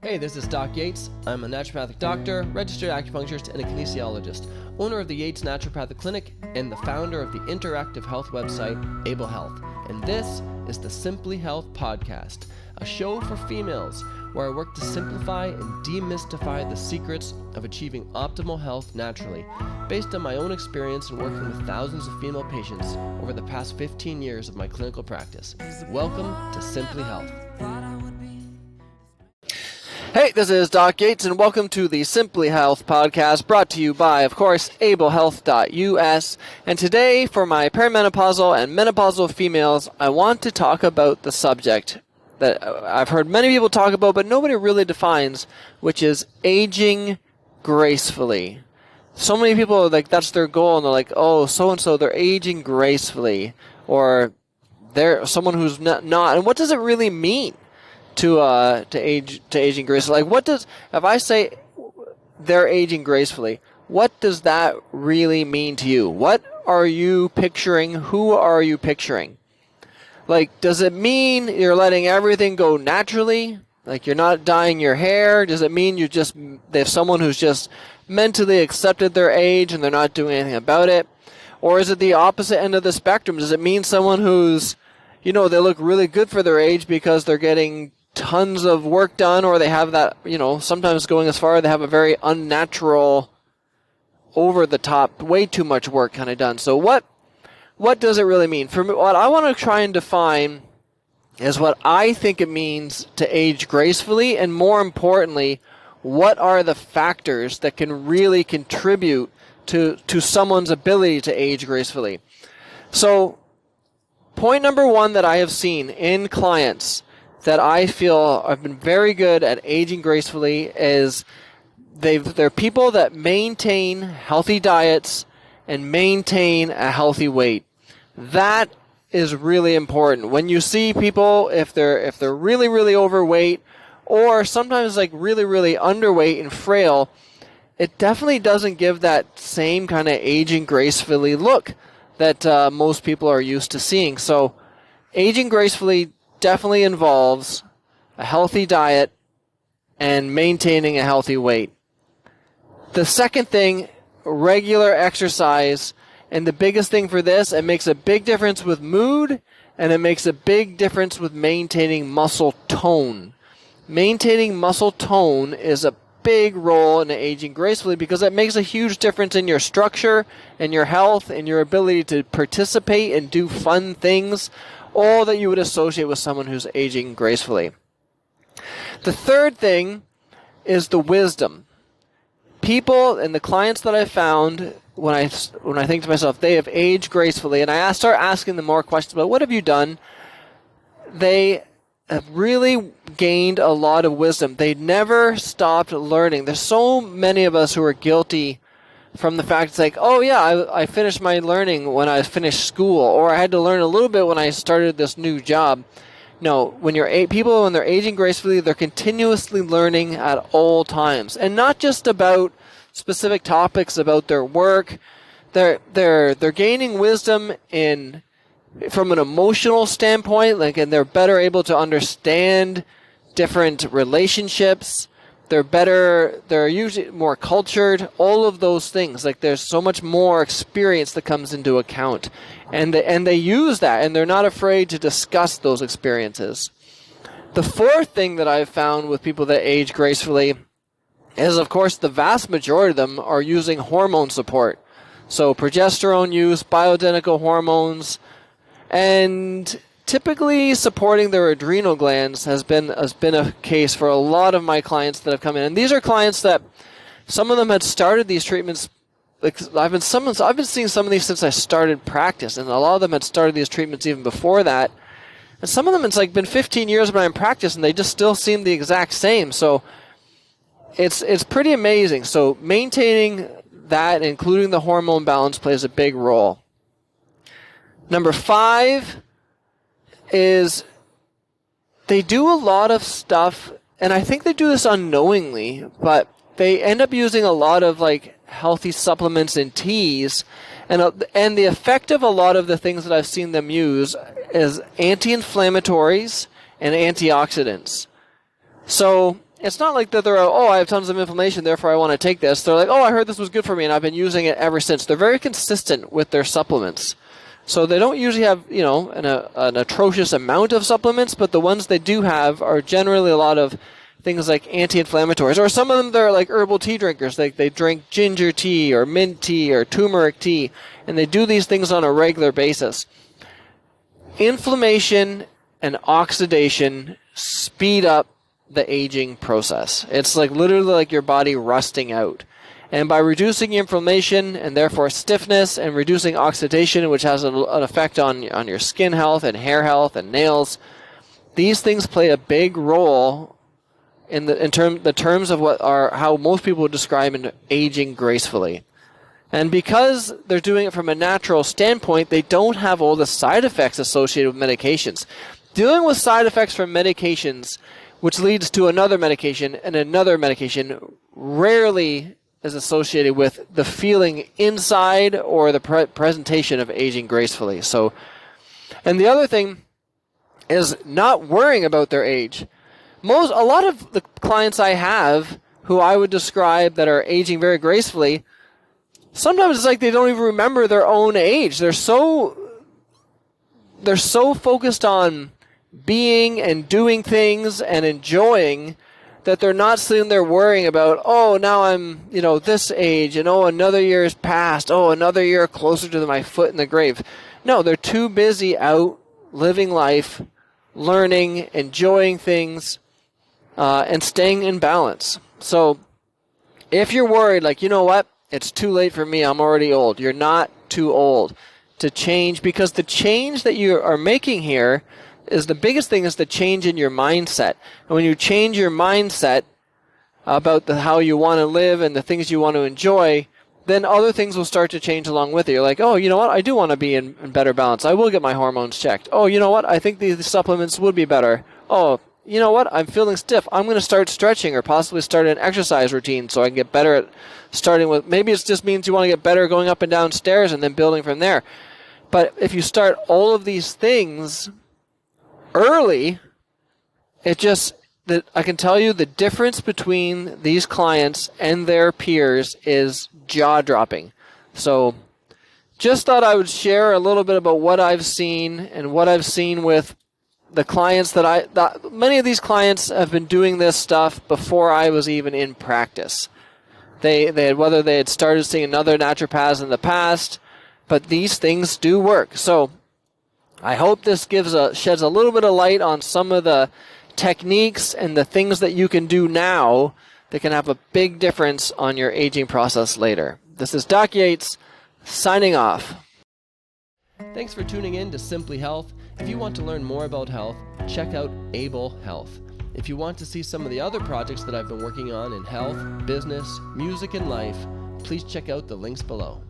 Hey, this is Doc Yates. I'm a naturopathic doctor, registered acupuncturist, and a kinesiologist, owner of the Yates Naturopathic Clinic, and the founder of the interactive health website, Able Health. And this is the Simply Health Podcast, a show for females where I work to simplify and demystify the secrets of achieving optimal health naturally, based on my own experience in working with thousands of female patients over the past 15 years of my clinical practice. Welcome to Simply Health. Hey, this is Doc Yates, and welcome to the Simply Health Podcast, brought to you by, of course, ablehealth.us. And today, for my perimenopausal and menopausal females, I want to talk about the subject that I've heard many people talk about, but nobody really defines, which is aging gracefully. So many people, like, that's their goal, and they're like, oh, so-and-so, they're aging gracefully, or they're someone who's not. And what does it really mean to aging gracefully? Like, what does, if I say they're aging gracefully, what does that really mean to you? What are you picturing? Who are you picturing? Like, does it mean you're letting everything go naturally? Like, you're not dyeing your hair? Does it mean they have someone who's just mentally accepted their age and they're not doing anything about it? Or is it the opposite end of the spectrum? Does it mean someone who's, they look really good for their age because they're getting tons of work done, or they have that, sometimes going as far, they have a very unnatural, over the top, way too much work kind of done. So what does it really mean? For me, what I want to try and define is what I think it means to age gracefully, and more importantly, what are the factors that can really contribute to someone's ability to age gracefully. So, point number one that I have seen in clients that I feel have been very good at aging gracefully is they're people that maintain healthy diets and maintain a healthy weight. That is really important. When you see people, if they're really, really overweight, or sometimes like really, really underweight and frail, it definitely doesn't give that same kind of aging gracefully look that most people are used to seeing. So aging gracefully definitely involves a healthy diet and maintaining a healthy weight. The second thing, regular exercise. And the biggest thing for this, it makes a big difference with mood, and it makes a big difference with maintaining muscle tone. Maintaining muscle tone is a big role in aging gracefully because it makes a huge difference in your structure and your health and your ability to participate and do fun things, all that you would associate with someone who's aging gracefully. The third thing is the wisdom. People and the clients that I found, when I think to myself, they have aged gracefully, and I start asking them more questions about what have you done, they have really gained a lot of wisdom. They never stopped learning. There's so many of us who are guilty from the fact it's like, oh yeah, I finished my learning when I finished school, or I had to learn a little bit when I started this new job. No, when they're aging gracefully, they're continuously learning at all times, and not just about specific topics about their work. They're gaining wisdom from an emotional standpoint, and they're better able to understand different relationships. They're usually more cultured, all of those things. Like, there's so much more experience that comes into account. And they use that, and they're not afraid to discuss those experiences. The fourth thing that I've found with people that age gracefully is, of course, the vast majority of them are using hormone support. So progesterone use, bioidentical hormones, and typically supporting their adrenal glands has been a case for a lot of my clients that have come in. And these are clients that some of them had started these treatments. Like, I've been seeing some of these since I started practice, and a lot of them had started these treatments even before that. And some of them, it's like been 15 years when I'm in practice, and they just still seem the exact same. So it's pretty amazing. So maintaining that, including the hormone balance, plays a big role. Number 5 is they do a lot of stuff, and I think they do this unknowingly, but they end up using a lot of like healthy supplements and teas, and the effect of a lot of the things that I've seen them use is anti-inflammatories and antioxidants. So it's not like that they're, oh, I have tons of inflammation, therefore I want to take this. They're like, oh, I heard this was good for me, and I've been using it ever since. They're very consistent with their supplements. So they don't usually have, an atrocious amount of supplements, but the ones they do have are generally a lot of things like anti-inflammatories, or some of them they're like herbal tea drinkers. They drink ginger tea or mint tea or turmeric tea, and they do these things on a regular basis. Inflammation and oxidation speed up the aging process. It's like literally like your body rusting out. And by reducing inflammation and therefore stiffness and reducing oxidation, which has an effect on your skin health and hair health and nails, these things play a big role in the terms of how most people would describe aging gracefully. And because they're doing it from a natural standpoint, they don't have all the side effects associated with medications. Dealing with side effects from medications, which leads to another medication and another medication, rarely is associated with the feeling inside or the presentation of aging gracefully. And the other thing is not worrying about their age. A lot of the clients I have who I would describe that are aging very gracefully, sometimes it's like they don't even remember their own age. They're so focused on being and doing things and enjoying that they're not sitting there worrying about, oh, now I'm, this age, and oh, another year has passed, oh, another year closer to my foot in the grave. No, they're too busy out living life, learning, enjoying things, and staying in balance. So if you're worried, like, you know what, it's too late for me, I'm already old. You're not too old to change, because the change that you are making here is the biggest thing is the change in your mindset. And when you change your mindset about how you want to live and the things you want to enjoy, then other things will start to change along with it. You're like, oh, you know what, I do want to be in better balance. I will get my hormones checked. Oh, you know what, I think these supplements would be better. Oh, you know what, I'm feeling stiff. I'm going to start stretching or possibly start an exercise routine so I can get better at starting with, maybe it just means you want to get better going up and down stairs and then building from there. But if you start all of these things early, I can tell you the difference between these clients and their peers is jaw-dropping. So just thought I would share a little bit about what I've seen and what I've seen with the clients many of these clients have been doing this stuff before I was even in practice. Whether they had started seeing another naturopath in the past, but these things do work. So I hope this sheds a little bit of light on some of the techniques and the things that you can do now that can have a big difference on your aging process later. This is Doc Yates, signing off. Thanks for tuning in to Simply Health. If you want to learn more about health, check out Able Health. If you want to see some of the other projects that I've been working on in health, business, music, and life, please check out the links below.